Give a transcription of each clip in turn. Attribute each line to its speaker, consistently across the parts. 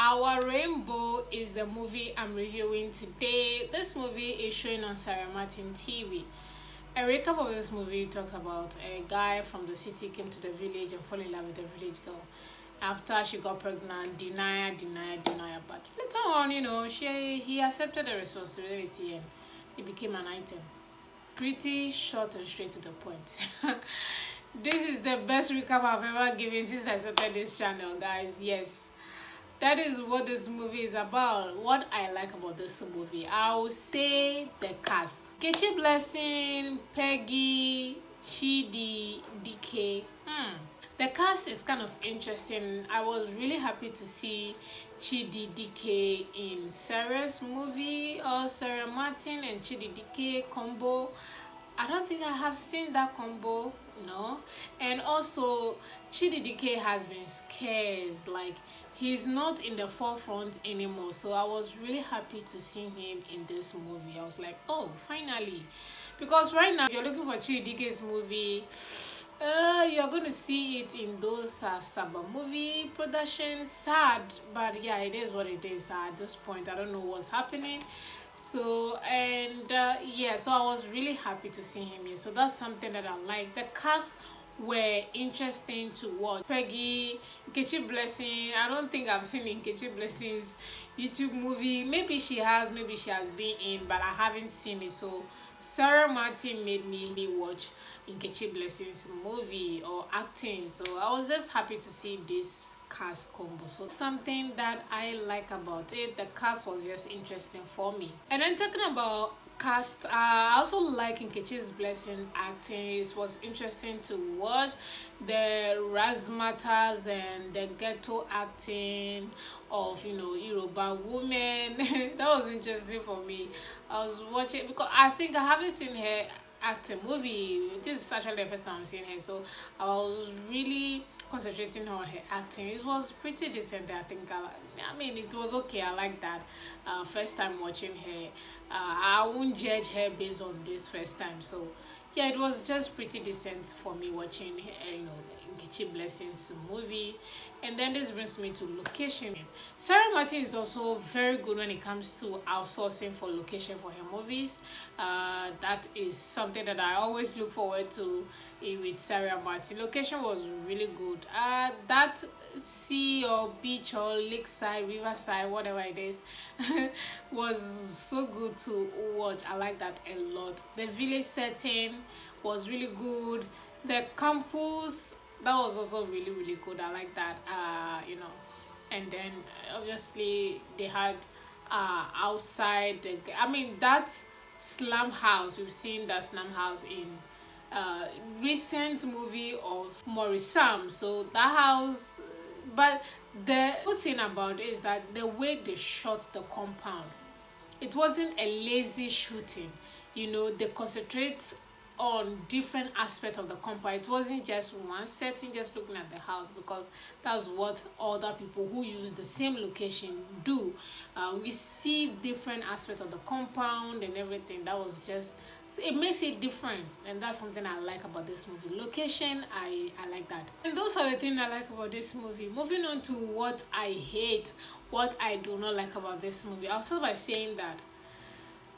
Speaker 1: Our Rainbow is the movie I'm reviewing today. This movie is showing on Sarian TV. A recap of this movie talks about a guy from the city came to the village and fell in love with a village girl. After she got pregnant, denier. But later on, he accepted the responsibility and it became an item. Pretty short and straight to the point. This is the best recap I've ever given since I started this channel, guys. Yes, that is what this movie is about. What I like about this movie, I would say the cast. Kechi Blessing, Peggy, Chidi, Dike. The cast is kind of interesting. I was really happy to see Chidi Dike in Sarah's movie, or Sarah Martin and Chidi Dike combo. I don't think I have seen that combo, no. And also, Chidi Dike has been scarce. Like, he's not in the forefront anymore. So I was really happy to see him in this movie. I was like, oh, finally. Because right now, if you're looking for Chidi Dike's movie, you're going to see it in those Saba movie productions. Sad, but yeah, it is what it is. At this point, I don't know what's happening. So yeah, so I was really happy to see him here. So that's something that I like. The cast were interesting to watch. Peggy, Kechi Blessing. I don't think I've seen Kechi Blessing's YouTube movie. Maybe she has been in, but I haven't seen it. So Sarah Martin made me watch Nkechi Blessing's movie or acting, so I was just happy to see this cast combo. So something that I like about it, the cast was just interesting for me. And then talking about cast, I also like Nkechi's Blessing acting. It was interesting to watch the razzmatazz and the ghetto acting of Yoruba women. That was interesting for me. I was watching because I think I haven't seen her act a movie. This is actually the first time I'm seeing her, so I was really concentrating on her acting. It was pretty decent. I think I mean it was okay. I like that. First time watching her, I won't judge her based on this first time. So yeah, it was just pretty decent for me watching Nkechi Blessing's movie. And then this brings me to location. Sarah Martin is also very good when it comes to outsourcing for location for her movies. That is something that I always look forward to with Sarah Martin. Location was really good. That sea or beach or lakeside, riverside, whatever it is, was so good to watch. I like that a lot. The village setting was really good. The campus, that was also really good. I like that. And then obviously they had outside that slum house. We've seen that slum house in recent movie of Maurice Sam. So that house, but the good thing about it is that the way they shot the compound, it wasn't a lazy shooting. They concentrate on different aspects of the compound. It wasn't just one setting, just looking at the house, because that's what other people who use the same location do. We see different aspects of the compound and everything. That was just, it makes it different, and that's something I like about this movie. Location, I like that. And those are the things I like about this movie. Moving on to what I hate, what I do not like about this movie, I'll start by saying that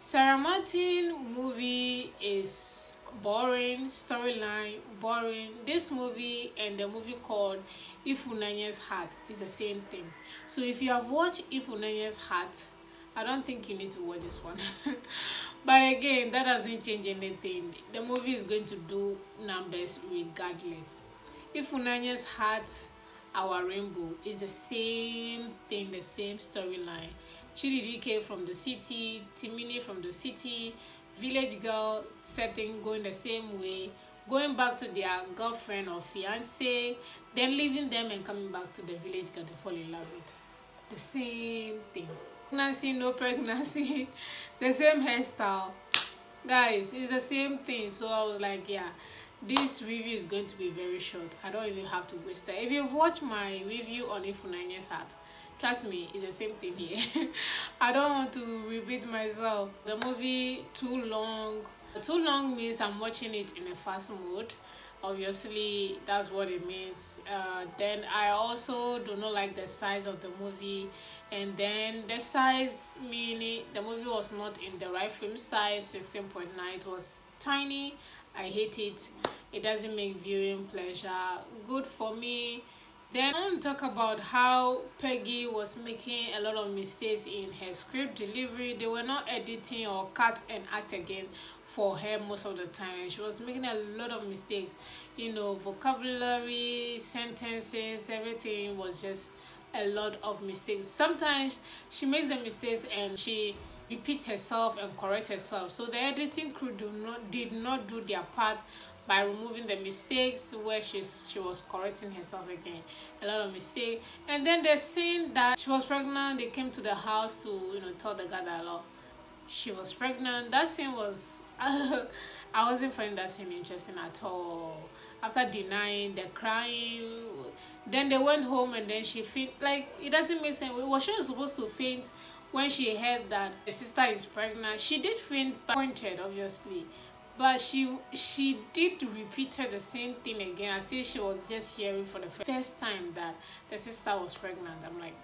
Speaker 1: Sarah Martin movie is boring, storyline boring. This movie and the movie called Ifunanye's Heart is the same thing. So if you have watched Ifunanye's Heart, I don't think you need to watch this one. But again, that doesn't change anything. The movie is going to do numbers regardless. Ifunanye's Heart, Our Rainbow is the same thing, the same storyline. Chidi Dike from the city, Timini from the city, village girl setting going the same way, going back to their girlfriend or fiance, then leaving them and coming back to the village girl they fall in love with. The same thing. Pregnancy, no pregnancy, the same hairstyle. Guys, it's the same thing. So I was like, yeah, this review is going to be very short. I don't even have to waste it. If you've watched my review on Ifunanye's Heart, trust me, it's the same thing here. I don't want to repeat myself. The movie too long. Too long means I'm watching it in a fast mode. Obviously that's what it means. Then I also do not like the size of the movie, and then the size, meaning the movie was not in the right frame size. 16.9, it was tiny. I hate it. It doesn't make viewing pleasure good for me. Then I want to talk about how Peggy was making a lot of mistakes in her script delivery. They were not editing or cut and act again for her most of the time. She was making a lot of mistakes. Vocabulary, sentences, everything was just a lot of mistakes. Sometimes she makes the mistakes and she repeats herself and corrects herself. So the editing crew did not do their part by removing the mistakes where she was correcting herself again. A lot of mistake. And then the scene that she was pregnant, they came to the house to tell the guy that she was pregnant. That scene was I wasn't finding that scene interesting at all. After denying, the crying, then they went home and then she faint. Like, it doesn't make sense. Was she supposed to faint when she heard that the sister is pregnant? She did faint, but pointed obviously, but she did repeat the same thing again, as if she was just hearing for the first time that the sister was pregnant. I'm like,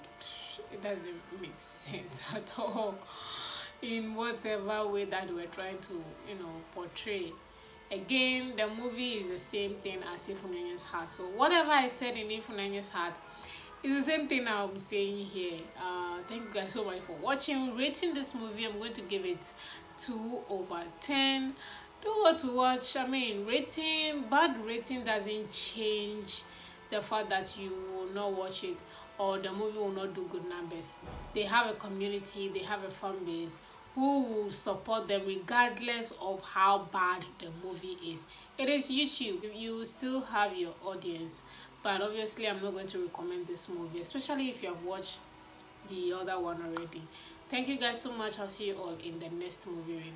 Speaker 1: it doesn't make sense at all in whatever way that we're trying to portray. Again, the movie is the same thing as Ifunenye's Heart. So whatever I said in Ifunenye's Heart is the same thing I'm saying here. Thank you guys so much for watching. Rating this movie, I'm going to give it 2/10. Do what to watch. I mean, bad rating doesn't change the fact that you will not watch it or the movie will not do good numbers. They have a community, they have a fan base who will support them regardless of how bad the movie is. It is YouTube. You still have your audience, but obviously I'm not going to recommend this movie, especially if you have watched the other one already. Thank you guys so much. I'll see you all in the next movie review.